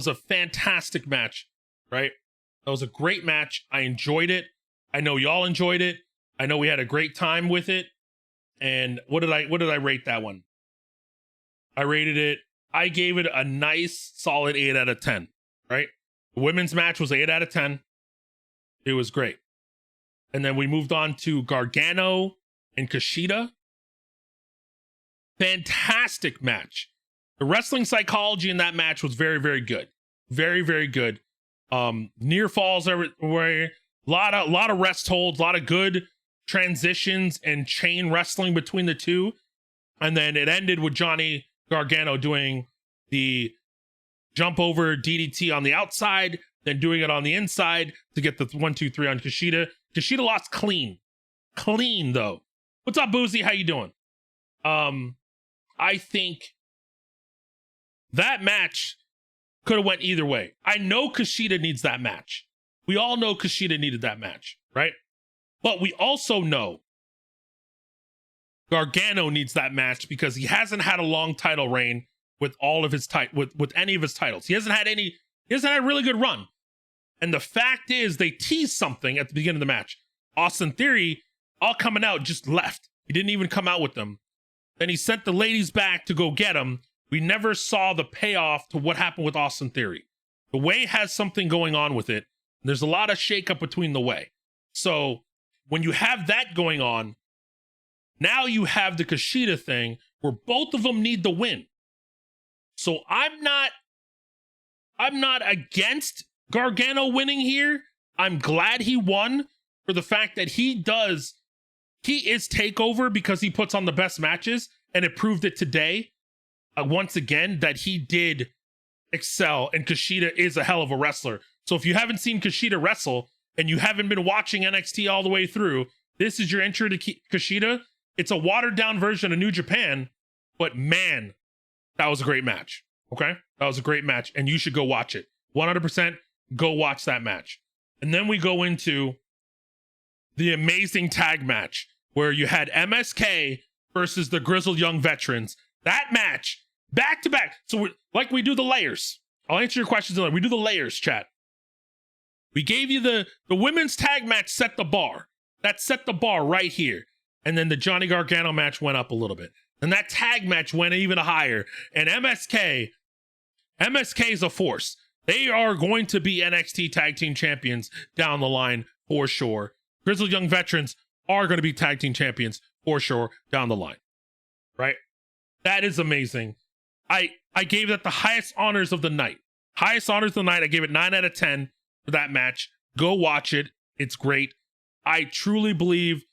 was a fantastic match, right? That was a great match. I enjoyed it. I know y'all enjoyed it. I know we had a great time with it. And what did I rate that one? I gave it a nice solid 8 out of 10, right? The women's match was 8 out of 10. It was great. And then we moved on to Gargano and Kushida. Fantastic match. The wrestling psychology in that match was very, very good. Very, very good. Near falls everywhere. A lot of rest holds, a lot of good transitions and chain wrestling between the two. And then it ended with Johnny Gargano doing the jump over DDT on the outside, then doing it on the inside to get the 1-2-3 on Kushida. Kushida lost clean though. What's up, Boozy? How you doing? I think that match could have went either way. I know Kushida needs that match. We all know Kushida needed that match, right? But we also know Gargano needs that match because he hasn't had a long title reign with all of his with any of his titles. He hasn't had a really good run. And the fact is they teased something at the beginning of the match. Austin Theory, all coming out, just left. He didn't even come out with them. Then he sent the ladies back to go get him. We never saw the payoff to what happened with Austin Theory. The Way has something going on with it. There's a lot of shakeup between the Way. So when you have that going on, now you have the Kushida thing where both of them need the win. So I'm not against Gargano winning here. I'm glad he won for the fact that he is Takeover because he puts on the best matches, and it proved it today. Once again, that he did excel, and Kushida is a hell of a wrestler. So if you haven't seen Kushida wrestle and you haven't been watching NXT all the way through, this is your intro to Kushida. It's a watered down version of New Japan, but man, that was a great match. Okay, that was a great match, and you should go watch it. 100% go watch that match. And then we go into the amazing tag match where you had MSK versus the Grizzled Young Veterans. That match, back to back. So we do the layers. I'll answer your questions later. We do the layers, chat. We gave you the women's tag match set the bar. That set the bar right here. And then the Johnny Gargano match went up a little bit. And that tag match went even higher. And MSK is a force. They are going to be NXT Tag Team Champions down the line for sure. Grizzled Young Veterans are going to be Tag Team Champions for sure down the line. Right? That is amazing. I gave that the highest honors of the night. Highest honors of the night. I gave it 9 out of 10 for that match. Go watch it. It's great. I truly believe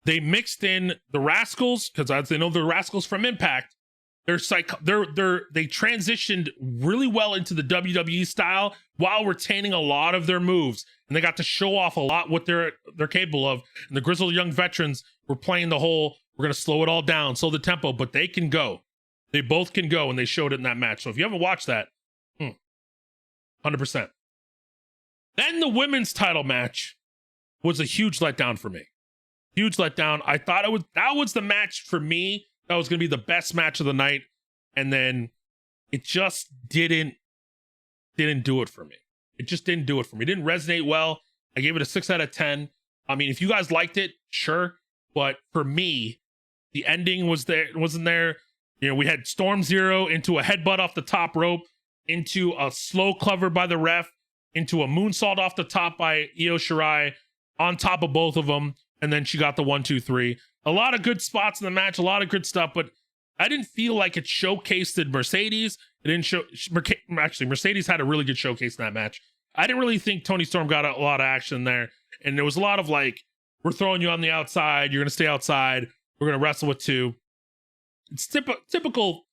they mixed in the Rascals, because as they know the Rascals from Impact, they transitioned really well into the WWE style while retaining a lot of their moves, and they got to show off a lot what they're capable of. And the Grizzled Young Veterans were playing the whole, we're gonna slow it all down, slow the tempo, but they can go. They both can go, and they showed it in that match. So if you haven't watched that, 100%. Then the women's title match was a huge letdown for me. Huge letdown. I thought that was the match for me. That was going to be the best match of the night. And then it just didn't do it for me. It just didn't do it for me. It didn't resonate well. I gave it a 6 out of 10. I mean, if you guys liked it, sure. But for me, the ending wasn't there. You know, we had Storm Zero into a headbutt off the top rope, into a slow cover by the ref, into a moonsault off the top by Io Shirai, on top of both of them. And then she got the 1-2-3. A lot of good spots in the match, a lot of good stuff, but I didn't feel like it showcased Mercedes. It didn't show. Actually, Mercedes had a really good showcase in that match. I didn't really think Toni Storm got a lot of action there. And there was a lot of like, we're throwing you on the outside. You're going to stay outside. We're going to wrestle with two. It's typical,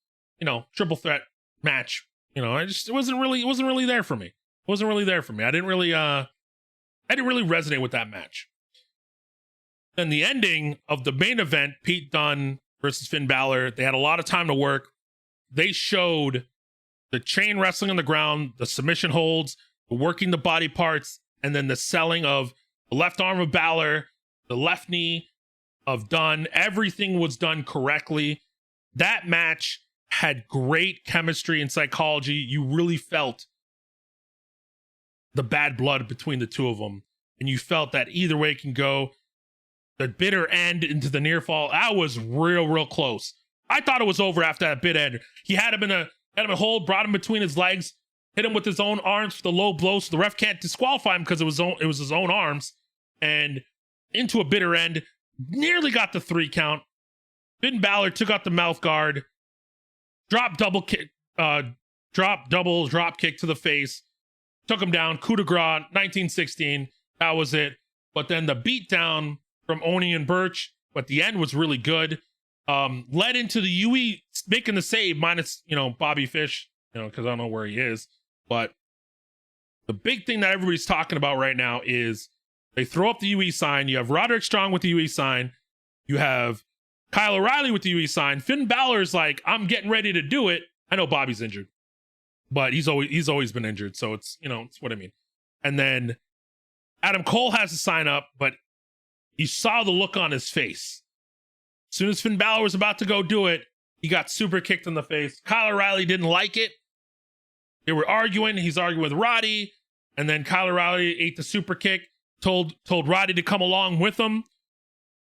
triple threat match. It wasn't really there for me. It wasn't really there for me. I didn't really resonate with that match. Then the ending of the main event, Pete Dunne versus Finn Balor, they had a lot of time to work. They showed the chain wrestling on the ground, the submission holds, the working the body parts, and then the selling of the left arm of Balor, the left knee of Dunne. Everything was done correctly. That match had great chemistry and psychology. You really felt the bad blood between the two of them, and you felt that either way it can go. The bitter end into the near fall, that was real close. I thought it was over after that bit end. He had him in a hold, brought him between his legs, hit him with his own arms for the low blow, so the ref can't disqualify him because it was his own arms, and into a bitter end. Nearly got the 3 count. Finn Balor took out the mouth guard, drop double kick to the face, took him down, coup de grace, 1916. That was it. But then the beatdown from Oni and Birch at the end was really good. Led into the UE making the save, minus, Bobby Fish, because I don't know where he is. But the big thing that everybody's talking about right now is they throw up the UE sign. You have Roderick Strong with the UE sign. You have Kyle O'Reilly with the UE sign. Finn Balor's like, I'm getting ready to do it. I know Bobby's injured, but he's always been injured. So it's, it's what I mean. And then Adam Cole has to sign up, but you saw the look on his face. As soon as Finn Balor was about to go do it, he got super kicked in the face. Kyle O'Reilly didn't like it. They were arguing. He's arguing with Roddy. And then Kyle O'Reilly ate the super kick, told Roddy to come along with him.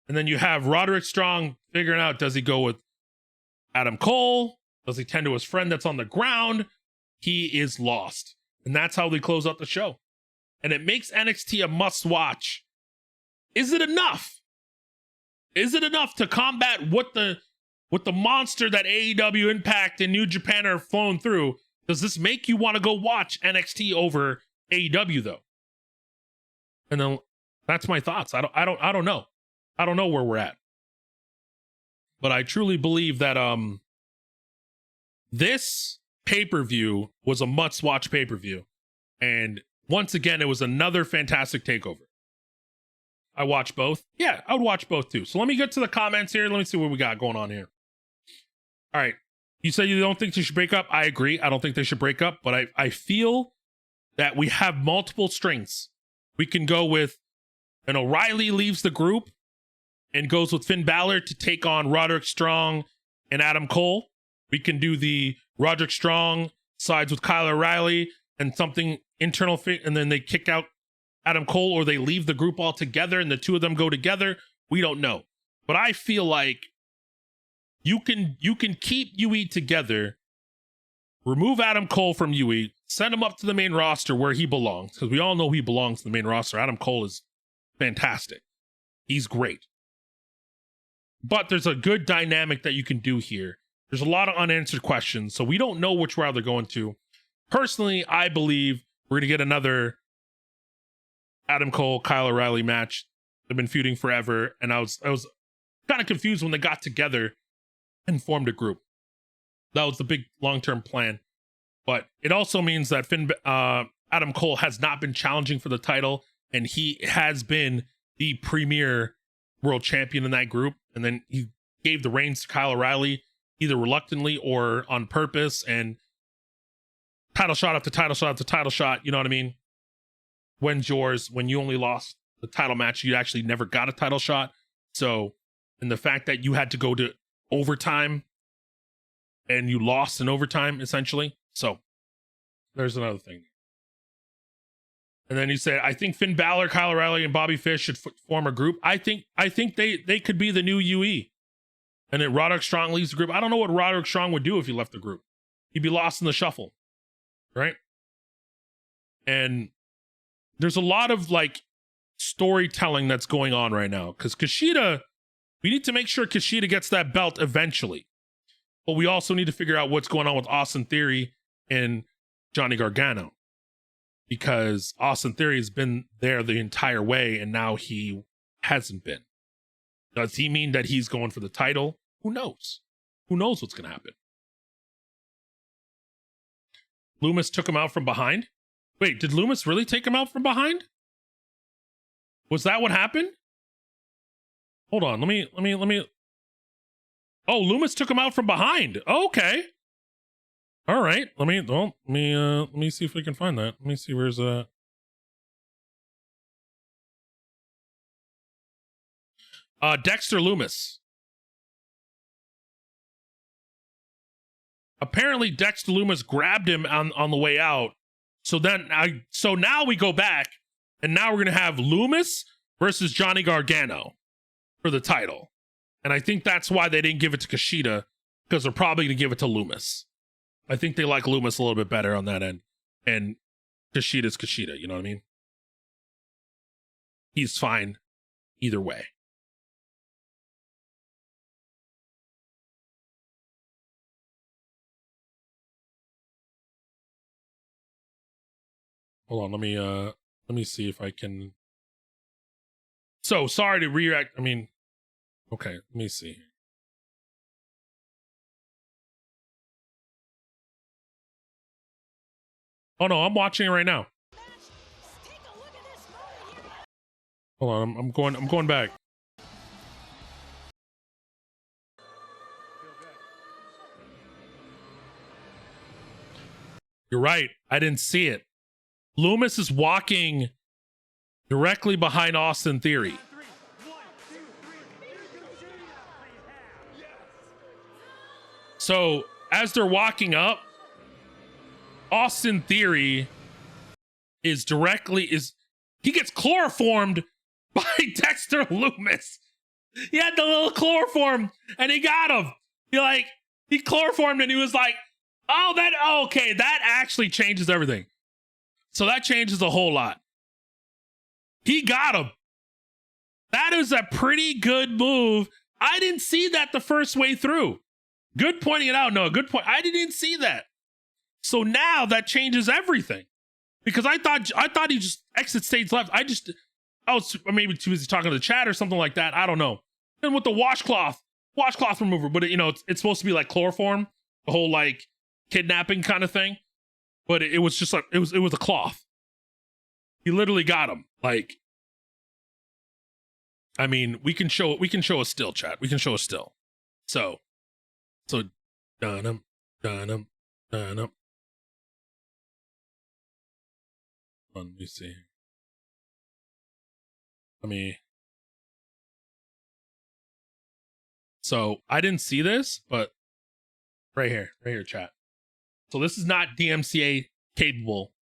And then you have Roderick Strong figuring out, does he go with Adam Cole? Does he tend to his friend that's on the ground? He is lost. And that's how they close out the show. And it makes NXT a must watch. Is it enough? Is it enough to combat what the monster that AEW, Impact, and New Japan are flowing through? Does this make you want to go watch NXT over AEW though? And then that's my thoughts. I don't know. I don't know where we're at. But I truly believe that this pay-per-view was a must-watch pay-per-view. And once again, it was another fantastic takeover. I watched both. Yeah, I would watch both too. So let me get to the comments here. Let me see what we got going on here. All right. You say you don't think they should break up. I agree. I don't think they should break up, but I feel that we have multiple strengths. We can go with an O'Reilly leaves the group and goes with Finn Balor to take on Roderick Strong and Adam Cole. We can do the Roderick Strong sides with Kyle O'Reilly and something internal, and then they kick out Adam Cole, or they leave the group altogether and the two of them go together. We don't know. But I feel like you can keep UE together, remove Adam Cole from UE, send him up to the main roster where he belongs, because we all know he belongs to the main roster. Adam Cole is fantastic. He's great. But there's a good dynamic that you can do here. There's a lot of unanswered questions, so we don't know which route they're going to. Personally, I believe we're going to get another Adam Cole, Kyle O'Reilly match. They've been feuding forever, and I was kind of confused when they got together and formed a group. That was the big long-term plan. But it also means that Adam Cole has not been challenging for the title, and he has been the premier world champion in that group. And then he gave the reins to Kyle O'Reilly, either reluctantly or on purpose, and title shot after title shot after title shot. You know what I mean? When's yours? When you only lost the title match, you actually never got a title shot. So, and the fact that you had to go to overtime and you lost in overtime, essentially. So, there's another thing. And then you said, I think Finn Balor, Kyle O'Reilly, and Bobby Fish should form a group. I think they could be the new UE. And then Roderick Strong leaves the group. I don't know what Roderick Strong would do if he left the group. He'd be lost in the shuffle, right? And there's a lot of like storytelling that's going on right now, because Kushida, we need to make sure Kushida gets that belt eventually. But we also need to figure out what's going on with Austin Theory and Johnny Gargano, because Austin Theory has been there the entire way and now he hasn't been. Does he mean that he's going for the title? Who knows? Who knows what's going to happen? Loomis took him out from behind. Wait, did Loomis really take him out from behind? Was that what happened? Hold on, let me. Oh, Loomis took him out from behind. Oh, okay. All right. Let me see if we can find that. Let me see where's Dexter Loomis. apparently Dexter Loomis grabbed him on the way out. So now we go back, and now we're gonna have Loomis versus Johnny Gargano for the title. And I think that's why they didn't give it to Kushida, because they're probably gonna give it to Loomis. I think they like Loomis a little bit better on that end. And Kushida's Kushida, you know what I mean? He's fine either way. Hold on, let me see if I can. So sorry to react. I mean, okay, let me see. Oh no, I'm watching it right now. Hold on, I'm going back. You're right. I didn't see it. Loomis is walking directly behind Austin Theory. So as they're walking up, Austin Theory he gets chloroformed by Dexter Loomis. He had the little chloroform and he got him. He chloroformed and he was like, okay, that actually changes everything. So that changes a whole lot. He got him. That is a pretty good move. I didn't see that the first way through. Good pointing it out. No, good point. I didn't see that. So now that changes everything. Because I thought he just exit stage left. I was maybe too busy talking to the chat or something like that. I don't know. And with the washcloth remover, but it's supposed to be like chloroform, the whole like kidnapping kind of thing. But it was just like it was a cloth. He literally got him. Like, I mean, we can show a still, chat. We can show a still. So dun. Let me see. So I didn't see this, but right here, chat. So this is not DMCA capable,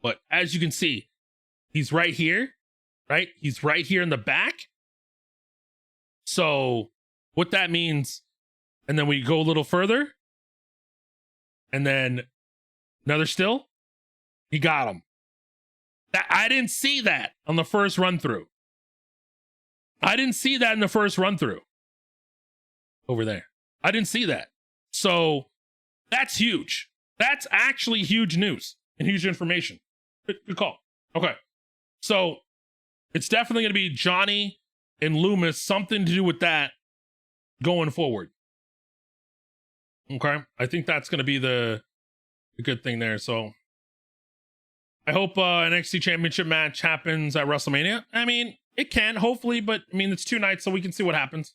but as you can see, he's right here, right? He's right here in the back. So what that means, and then we go a little further, and then another still, he got him. I didn't see that on the first run through. I didn't see that in the first run through. Over there. I didn't see that. So that's huge. That's actually huge news and huge information. Good call. Okay. So it's definitely going to be Johnny and Loomis, something to do with that going forward. Okay. I think that's going to be the good thing there. So I hope NXT Championship match happens at WrestleMania. I mean, it can, hopefully, but I mean, it's 2 nights, so we can see what happens.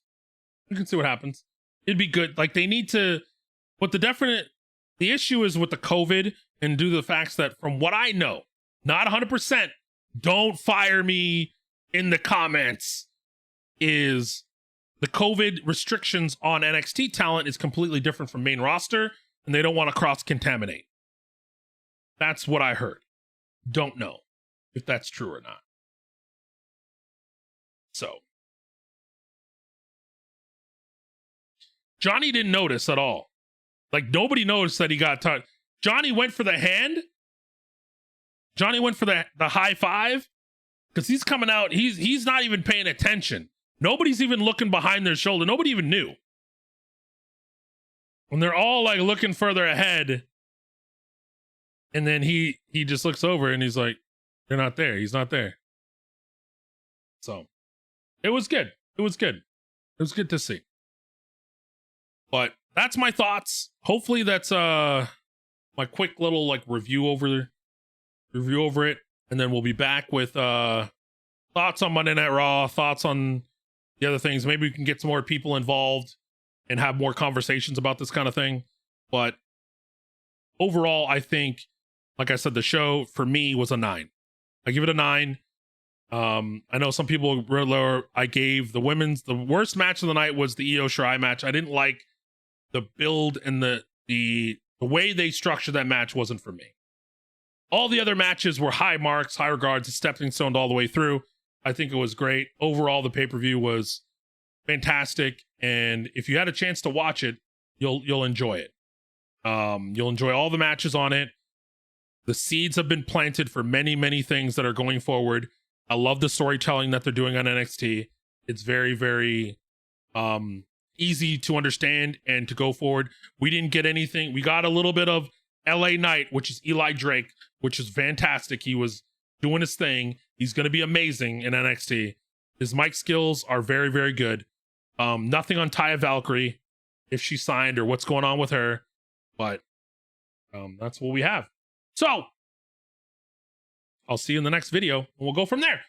It'd be good. Like, they need to, but the issue is with the COVID and due to the facts that, from what I know, not 100%, don't fire me in the comments, is the COVID restrictions on NXT talent is completely different from main roster, and they don't want to cross-contaminate. That's what I heard. Don't know if that's true or not. So Johnny didn't notice at all. Like, nobody noticed that he got touched. Johnny went for the hand. Johnny went for the high five because he's coming out. He's not even paying attention. Nobody's even looking behind their shoulder. Nobody even knew. When they're all like looking further ahead, and then he just looks over and he's like, they're not there. He's not there. So it was good. It was good to see. But that's my thoughts. Hopefully that's my quick little like review over it, and then we'll be back with thoughts on Monday Night Raw, thoughts on the other things. Maybe we can get some more people involved and have more conversations about this kind of thing. But overall, I think, like I said, the show for me was a 9. I give it a 9. I know some people were lower. I gave the worst match of the night was the Io Shirai match. I didn't like the build and the The way they structured that match wasn't for me. All the other matches were high marks, high regards, a stepping stone all the way through. I think it was great. Overall, the pay-per-view was fantastic, and if you had a chance to watch it, you'll enjoy it. You'll enjoy all the matches on it. The seeds have been planted for many, many things that are going forward. I love the storytelling that they're doing on NXT. It's very, very easy to understand and to go forward. We didn't get anything. We got a little bit of LA Knight, which is Eli Drake, which is fantastic. He was doing his thing. He's going to be amazing in NXT. His mic skills are very, very good. Nothing on Taya Valkyrie, if she signed or what's going on with her, but that's what we have. So I'll see you in the next video, and we'll go from there.